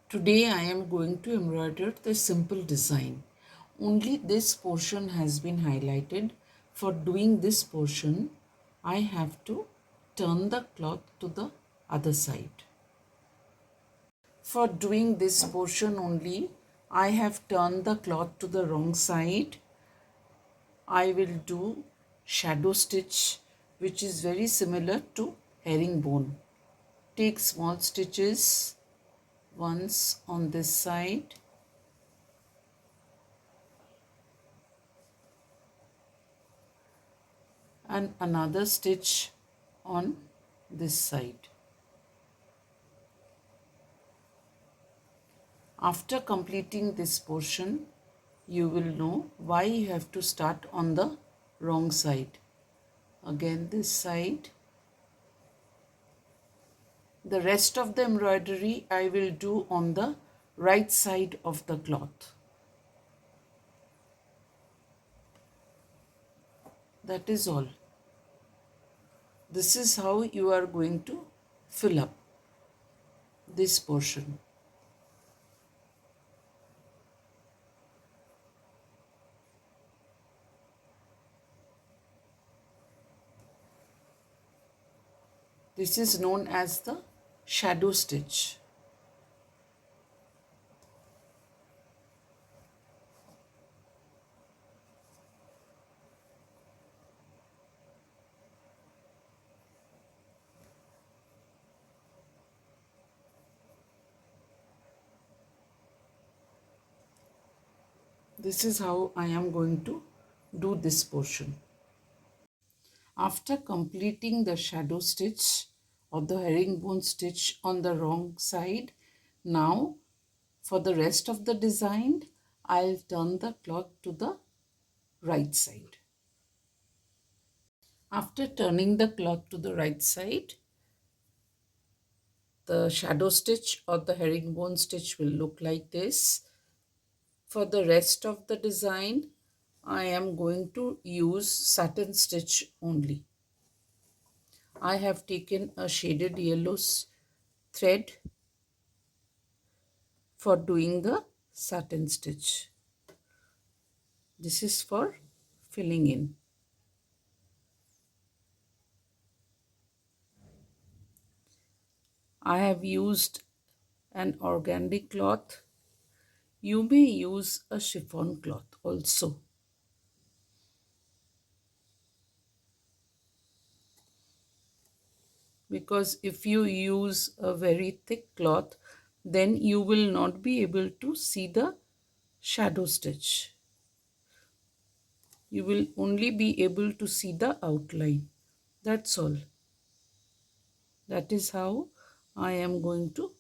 Today I am going to embroider the simple design. Only this portion has been highlighted. For doing this portion, I have to turn the cloth to the other side. For doing this portion only, I have turned the cloth to the wrong side. I will do shadow stitch, which is very similar to herringbone. Take small stitches once on this side and another stitch on this side. After completing this portion, you will know why you have to start on the wrong side. Again this side. The rest of the embroidery I will do on the right side of the cloth. That is all. This is how you are going to fill up this portion. This is known as the shadow stitch. This is how I am going to do this portion. After completing the shadow stitch or the herringbone stitch on the wrong side, now for the rest of the design, I'll turn the cloth to the right side. After turning the cloth to the right side, the shadow stitch or the herringbone stitch will look like this. For the rest of the design, I am going to use satin stitch only. I have taken a shaded yellow thread for doing the satin stitch. This is for filling in. I have used an organic cloth. You may use a chiffon cloth also. Because if you use a very thick cloth, then you will not be able to see the shadow stitch. You will only be able to see the outline. That's all. That is how I am going to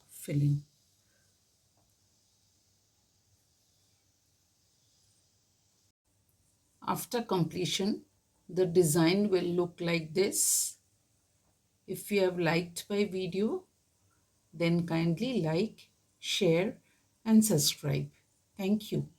fill in. After completion, the design will look like this. If you have liked my video, then kindly like, share and subscribe. Thank you.